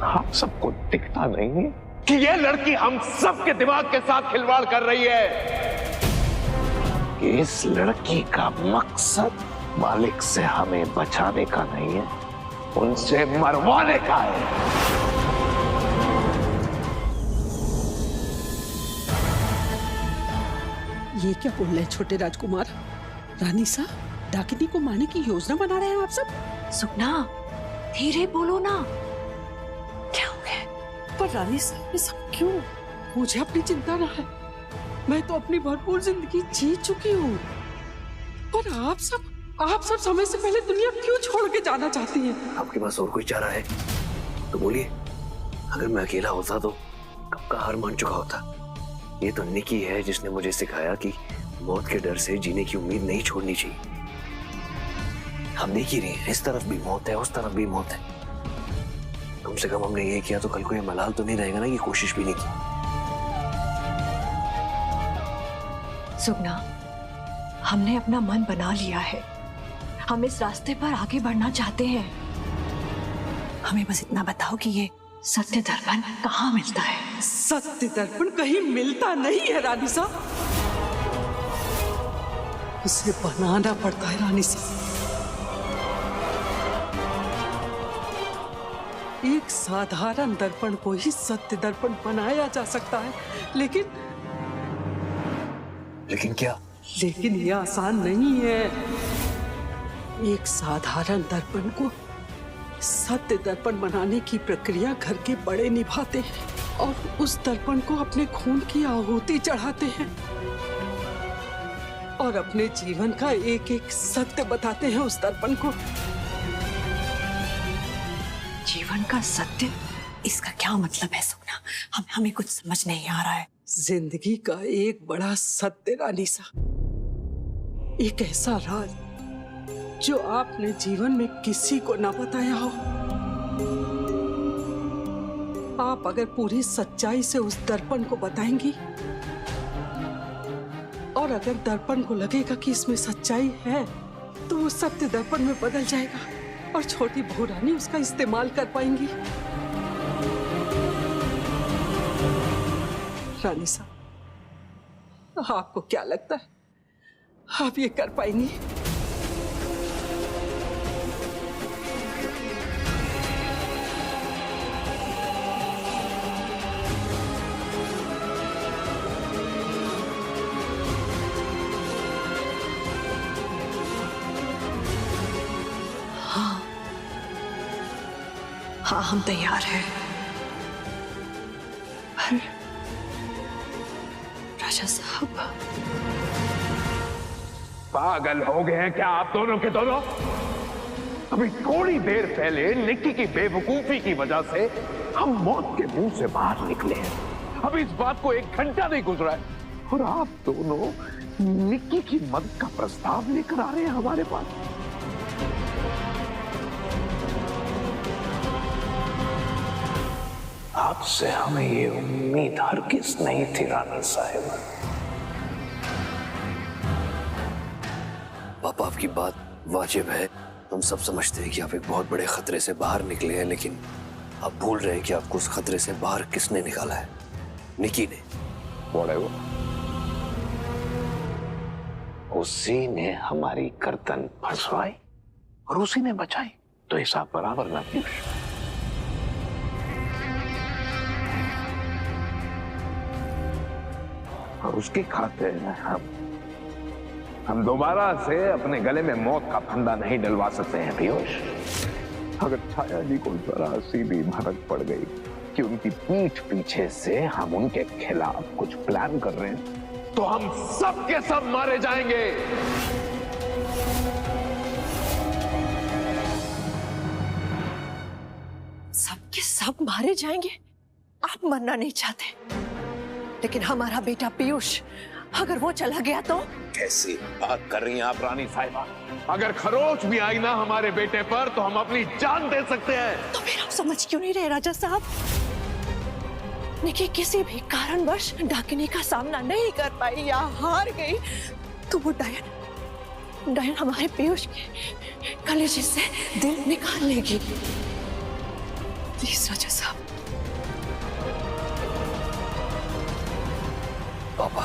आप सबको दिखता नहीं है कि ये लड़की हम सबके दिमाग के साथ खिलवाड़ कर रही है, कि इस लड़की का मकसद मालिक से हमें बचाने का नहीं है, उनसे मरवाने का है। ये क्या बोल रहे हैं छोटे राजकुमार? रानी साहब डाकिनी को मारने की योजना बना रहे हैं आप सब? सुगना, धीरे बोलो ना, क्या हो गया? पर रानी साहब ये सब क्यों? मुझे अपनी चिंता ना है, मैं तो अपनी भरपूर जिंदगी जी चुकी हूँ। पर आप सब समय से पहले दुनिया क्यों छोड़ के जाना चाहती हैं? आपके पास और कोई चारा है तो बोलिए। अगर मैं अकेला होता तो कब का हार मान चुका होता। ये तो निकी है जिसने मुझे सिखाया कि मौत के डर से जीने की उम्मीद नहीं छोड़नी चाहिए। हम देख ही रहे हैं, इस तरफ भी मौत है, उस तरफ भी मौत है। कम से कम हमने ये किया तो कल को ये मलाल तो नहीं रहेगा ना कि कोशिश भी नहीं की। सुगना, हमने अपना मन बना लिया है, हम इस रास्ते पर आगे बढ़ना चाहते हैं। हमें बस इतना बताओ कि ये सत्य दर्पण कहाँ मिलता है? सत्य दर्पण कहीं मिलता नहीं है रानी साहब, उसे बनाना पड़ता है रानी साहब। एक साधारण दर्पण को ही सत्य दर्पण बनाया जा सकता है, लेकिन क्या? लेकिन ये आसान नहीं है। एक साधारण दर्पण को सत्य दर्पण बनाने की प्रक्रिया घर के बड़े निभाते हैं और उस दर्पण को अपने खून की आहुति चढ़ाते हैं और अपने जीवन का एक एक सत्य बताते हैं उस दर्पण को। जीवन का सत्य, इसका क्या मतलब है सुगना? हमें कुछ समझ नहीं आ रहा है। जिंदगी का एक बड़ा सत्य रानी साहब, एक ऐसा राज जो आपने जीवन में किसी को ना बताया हो। आप अगर पूरी सच्चाई से उस दर्पण को बताएंगी और अगर दर्पण को लगेगा कि इसमें सच्चाई है तो वो सत्य दर्पण में बदल जाएगा और छोटी बहू रानी उसका इस्तेमाल कर पाएंगी। रानी साहब, आपको क्या लगता है आप ये कर पाएंगी? हाँ, हम तैयार हैं। पर राजा साहब, पागल हो गए हैं क्या आप दोनों के दोनों? अभी थोड़ी देर पहले निक्की की बेवकूफी की वजह से हम मौत के मुंह से बाहर निकले हैं। अभी इस बात को 1 घंटा नहीं गुजरा है और आप दोनों निक्की की मदद का प्रस्ताव लेकर आ रहे हैं हमारे पास। आपसे हमें ये उम्मीद हरगिज़ नहीं थी रानी साहिबा। पापा, आपकी बात वाजिब है। हम सब समझते हैं कि आप एक बहुत बड़े खतरे से बाहर निकले हैं, लेकिन आप भूल रहे हैं कि आपको उस खतरे से बाहर किसने निकाला है? निकी ने। उसी ने हमारी गर्दन फंसवाई और उसी ने बचाई, तो हिसाब बराबर ना पीयूष। और उसके खातिर हम दोबारा से अपने गले में मौत का फंदा नहीं डलवा सकते हैं पीयूष। अगर छाया जी को जरा सी भी भनक पड़ गई कि उनकी पीठ पीछे से हम उनके खिलाफ कुछ प्लान कर रहे हैं, तो हम सब के सब मारे जाएंगे। सब के सब मारे जाएंगे? आप मरना नहीं चाहते, लेकिन हमारा बेटा पीयूष, अगर वो चला गया तो? कैसी बात कर रही हैं आप रानी साहिबा? अगर खरोच भी आई ना हमारे बेटे पर तो हम अपनी जान दे सकते हैं। तो फिर आप समझ क्यों नहीं रहे राजा साहब? निकी किसी भी कारणवश डाकिनी का सामना नहीं कर पाई या हार गई तो वो डायन हमारे पीयूष के कलेजे से दिल निकाल लेगी। प्लीज राजा साहब। पापा,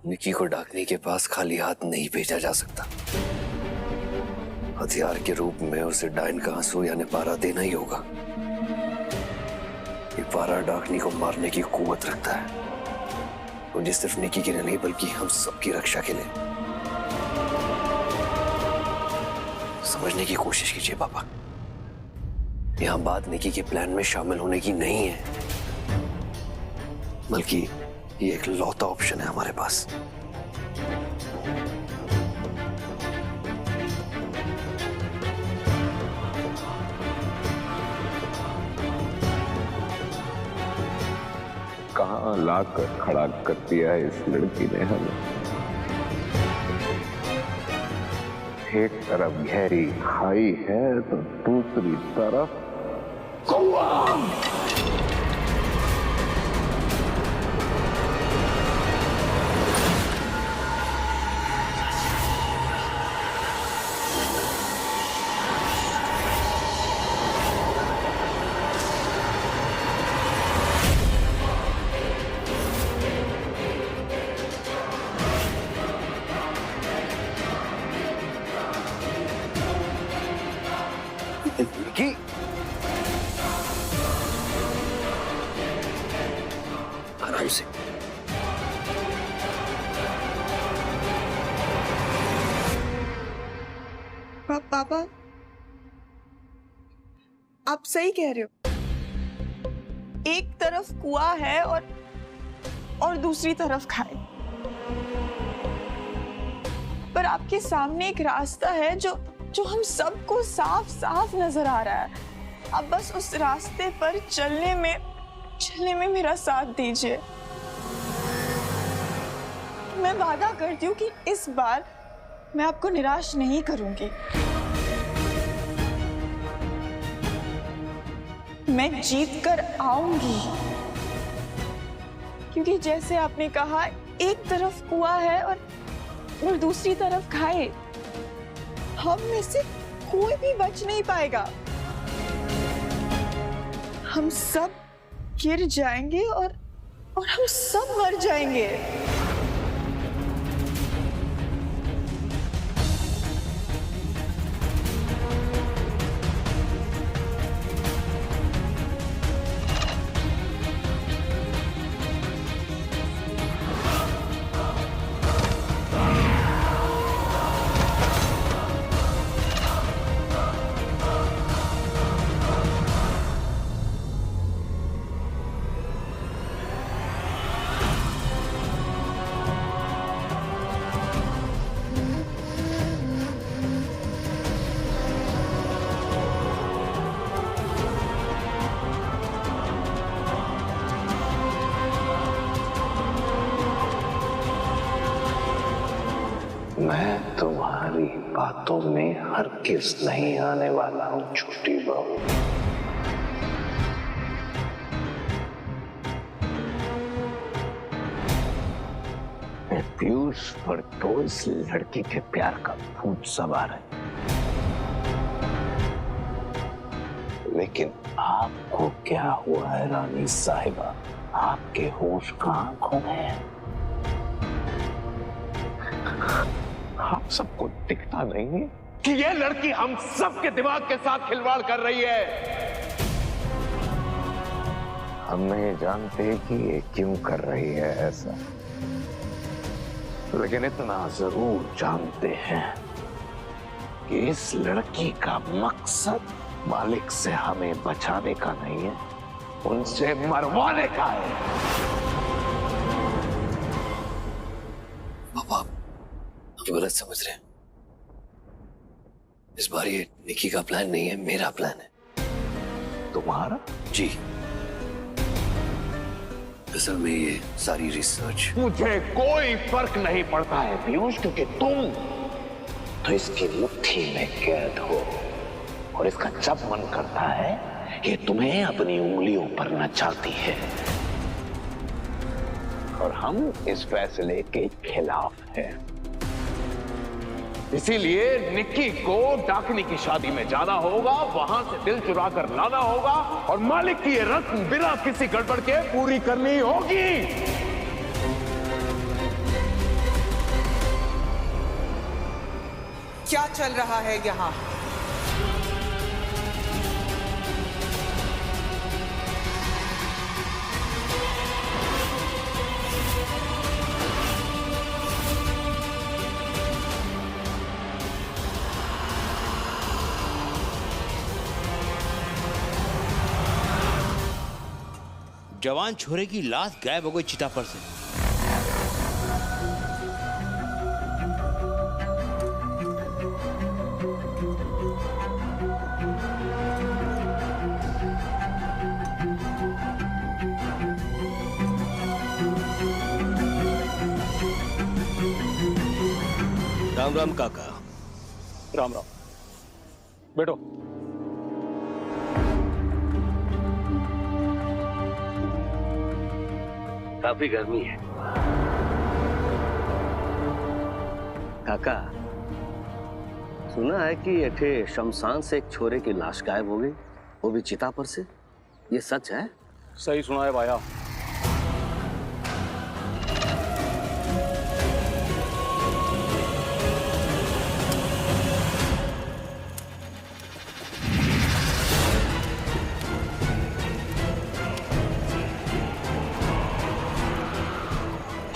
निकी को डाकनी के पास खाली हाथ नहीं भेजा जा सकता। हथियार के रूप में उसे डायन का आंसू यानी पारा देना ही होगा। ये पारा डाकनी को मारने की कुवत रखता है, मुझे सिर्फ निकी के लिए नहीं बल्कि हम सबकी रक्षा के लिए। समझने की कोशिश कीजिए पापा, यहां बात निकी के प्लान में शामिल होने की नहीं है, बल्कि ये एक लौता ऑप्शन है हमारे पास। कहां लाकर खड़ा कर दिया है इस लड़की ने हमें। एक तरफ गहरी खाई है तो दूसरी तरफ कुआं। निकी, आराम से। पापा, आप सही कह रहे हो। एक तरफ कुआं है और दूसरी तरफ खाई, पर आपके सामने एक रास्ता है जो हम सबको साफ साफ नजर आ रहा है। अब बस उस रास्ते पर चलने में मेरा साथ दीजिए। मैं वादा करती हूँ कि इस बार मैं आपको निराश नहीं करूंगी। मैं जीत कर आऊंगी, क्योंकि जैसे आपने कहा, एक तरफ कुआं है और दूसरी तरफ खाई। हम में से कोई भी बच नहीं पाएगा। हम सब गिर जाएंगे और हम सब मर जाएंगे। मैं तुम्हारी बातों में हरगिज़ नहीं आने वाला हूं छोटी बहू। पीयूष पर तो इस लड़की के प्यार का भूत सवार है, लेकिन आपको क्या हुआ है रानी साहिबा? आपके होश कहां खो गए हैं? आप सबको दिखता नहीं है कि ये लड़की हम सबके दिमाग के साथ खिलवाड़ कर रही है? हम नहीं जानते कि ये क्यों कर रही है ऐसा, लेकिन इतना जरूर जानते हैं कि इस लड़की का मकसद मालिक से हमें बचाने का नहीं है, उनसे मरवाने का है। पापा, आप गलत समझ रहे हैं। इस बार ये निकी का प्लान नहीं है, मेरा प्लान है। तुम्हारा? जी, असल में ये सारी रिसर्च। मुझे कोई फर्क नहीं पड़ता है पीयूष, क्योंकि तुम तो इसकी मुट्ठी में कैद हो और इसका जब मन करता है ये तुम्हें अपनी उंगलियों पर नचाती है, और हम इस फैसले के खिलाफ हैं। इसीलिए निक्की को डाकनी की शादी में जाना होगा, वहां से दिल चुरा कर लाना होगा और मालिक की ये रस्म बिना किसी गड़बड़ के पूरी करनी होगी। क्या चल रहा है यहाँ? जवान छोरे की लाश गायब हो गई चिता पर से। राम राम काका। राम राम। बैठो। काफी गर्मी है काका। सुना है कि एठे शमशान से एक छोरे की लाश गायब हो गई, वो भी चिता पर से। ये सच है? सही सुना है भाया।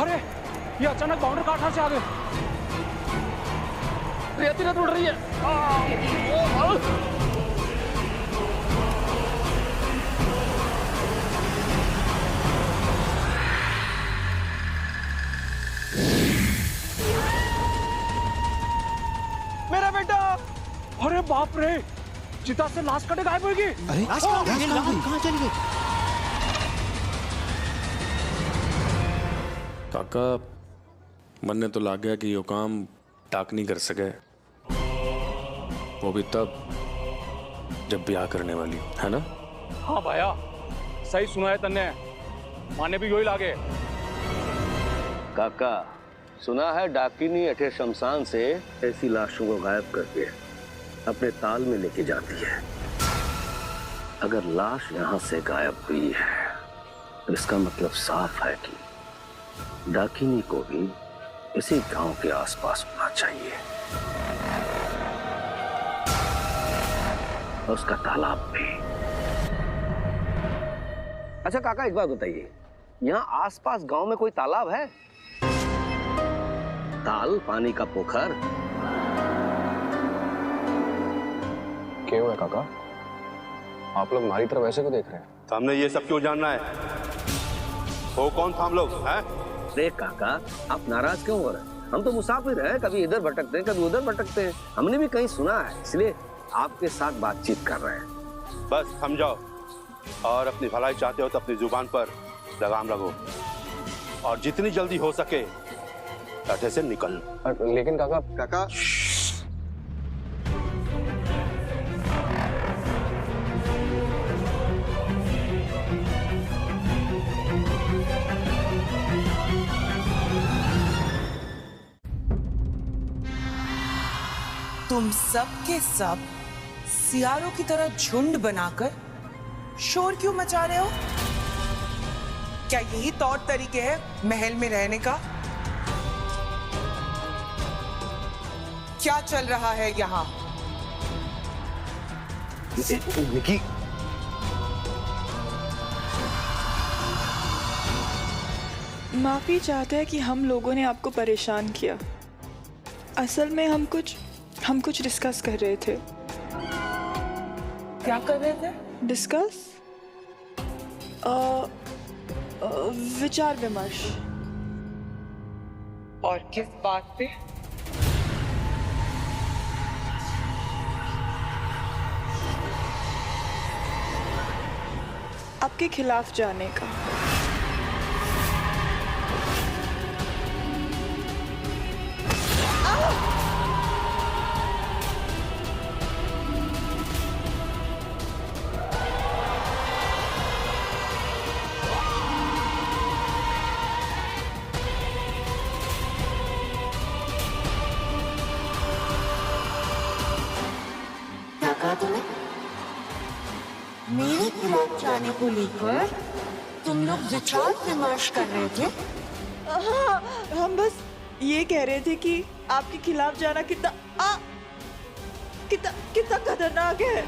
अरे ये अचानक बाउंड्री काटना से आ गए। रेती रेत उड़ रही है। मेरा बेटा। अरे बाप रे, चिता से लाश कटे गायब होगी। अरे लाश कहाँ चली गई? काका मन ने तो लग गया कि यो काम टाक नहीं कर सके, वो भी तब जब ब्याह करने वाली है ना। हाँ भाया, सही सुना है तन्ने। माने भी यही लागे। काका सुना है डाकिनी एठे शमशान से ऐसी लाशों को गायब करके अपने ताल में लेके जाती है। अगर लाश यहाँ से गायब हुई है तो इसका मतलब साफ है कि डाकिनी को भी इसी गांव के आसपास होना चाहिए। और उसका तालाब भी। अच्छा काका एक बात बताइए, यहाँ आसपास गांव में कोई तालाब है? ताल, पानी का पोखर? क्या हुआ काका? आप लोग हमारी तरफ ऐसे क्यों देख रहे हैं? तो हमने ये सब क्यों जानना है? वो कौन था हम लोग हैं? अरे काका आप नाराज क्यों हो रहे हैं? हम तो मुसाफिर हैं, कभी इधर भटकते हैं कभी उधर भटकते हैं। हमने भी कहीं सुना है, इसलिए आपके साथ बातचीत कर रहे हैं। बस समझाओ, और अपनी भलाई चाहते हो तो अपनी जुबान पर लगाम लगो और जितनी जल्दी हो सके अड्डे से निकल। लेकिन काका तुम सब के सब सियारों की तरह झुंड बनाकर शोर क्यों मचा रहे हो? क्या यही तौर तरीके है महल में रहने का? क्या चल रहा है यहाँ? निकी, माफी चाहते हैं कि हम लोगों ने आपको परेशान किया। असल में हम कुछ डिस्कस कर रहे थे। क्या कर रहे थे? डिस्कस? विचार विमर्श। और किस बात पे? आपके खिलाफ जाने का। जाने को लेकर तुम लोग विचार विमर्श कर रहे थे? हाँ, हम बस ये कह रहे थे कि आपके खिलाफ जाना कितना कितना खतरनाक है।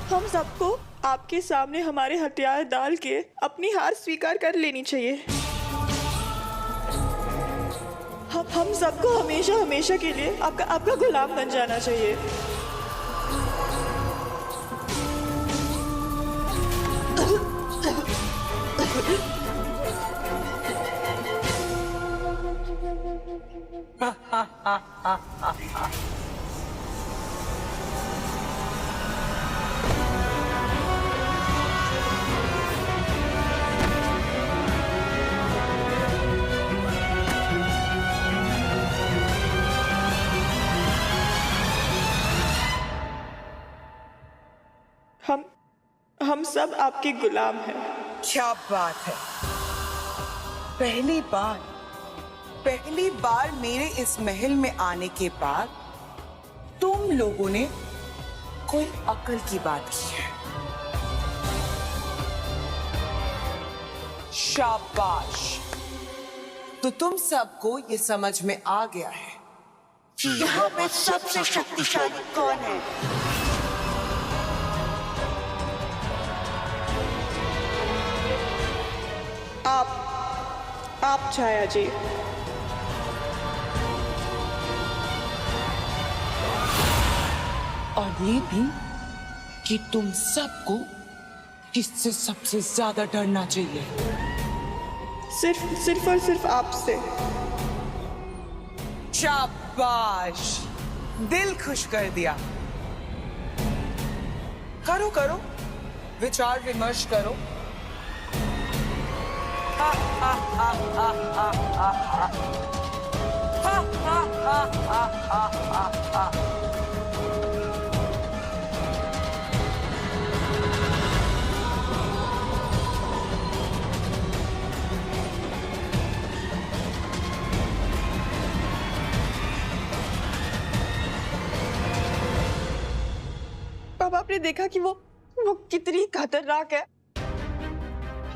हम सबको आपके सामने हमारे हथियार डाल के अपनी हार स्वीकार कर लेनी चाहिए। हम सबको हमेशा हमेशा के लिए आपका गुलाम बन जाना चाहिए। हम सब आपके गुलाम हैं। क्या बात है। पहली बार मेरे इस महल में आने के बाद तुम लोगों ने कोई अकल की बात की है। शाबाश। तो तुम सबको ये समझ में आ गया है कि यहाँ पे सबसे शक्तिशाली कौन है। आप छाया जी। और ये भी कि तुम सबको किससे सबसे ज्यादा डरना चाहिए? सिर्फ और सिर्फ आपसे। शाबाश, दिल खुश कर दिया। करो विचार विमर्श करो। अब आपने देखा कि वो कितनी खतरनाक है,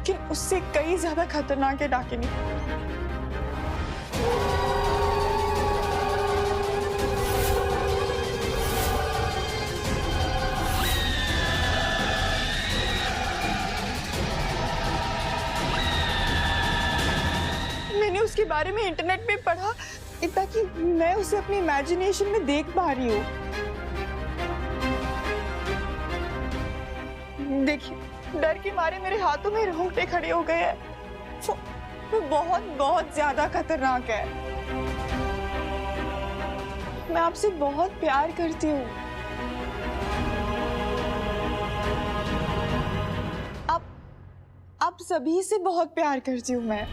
लेकिन उससे कई ज्यादा खतरनाक है डाकिनी। मैंने उसके बारे में इंटरनेट पे पढ़ा, इतना कि मैं उसे अपनी इमेजिनेशन में देख पा रही हूँ। देखिए, डर के मारे मेरे हाथों में रोंगटे खड़े हो गए हैं। वो बहुत ज्यादा खतरनाक है। मैं आपसे बहुत प्यार करती हूँ। आप सभी से बहुत प्यार करती हूँ मैं,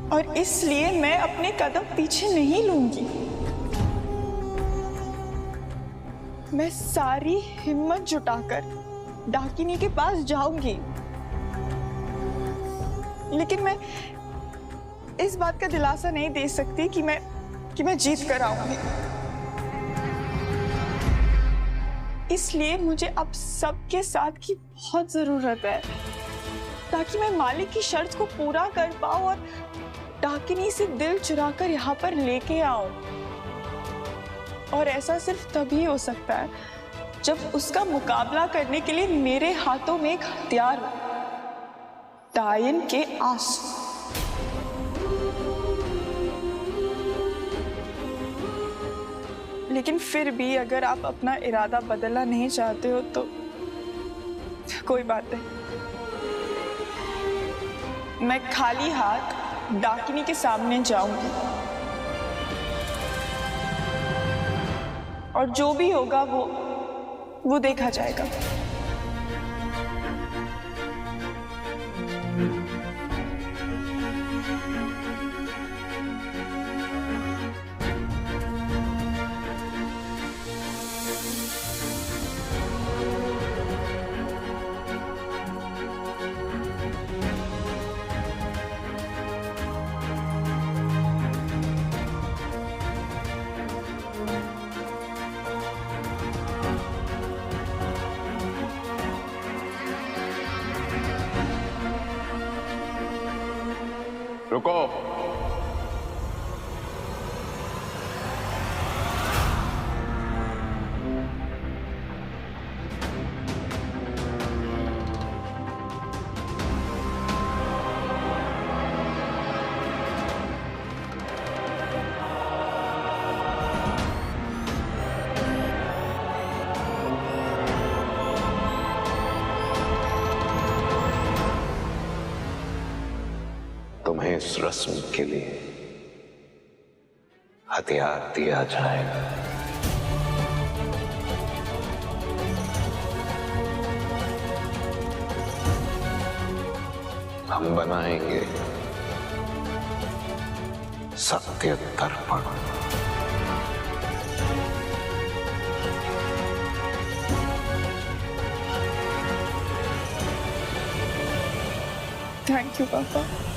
और इसलिए मैं अपने कदम पीछे नहीं लूंगी। मैं सारी हिम्मत जुटाकर डाकिनी के पास जाऊंगी, लेकिन मैं इस बात का दिलासा नहीं दे सकती कि मैं जीत कर आऊंगी। इसलिए मुझे अब सबके साथ की बहुत जरूरत है, ताकि मैं मालिक की शर्त को पूरा कर पाऊं और डाकिनी से दिल चुराकर यहाँ पर लेके आऊं। और ऐसा सिर्फ तभी हो सकता है जब उसका मुकाबला करने के लिए मेरे हाथों में एक हथियार हो, डायन के आंसू। लेकिन फिर भी अगर आप अपना इरादा बदलना नहीं चाहते हो तो कोई बात नहीं। मैं खाली हाथ डाकिनी के सामने जाऊंगी, और जो भी होगा वो देखा जाएगा। रुको। तुम्हें इस रस्म के लिए हथियार दिया जाएगा। हम बनाएंगे सत्य दर्पण। थैंक यू पापा।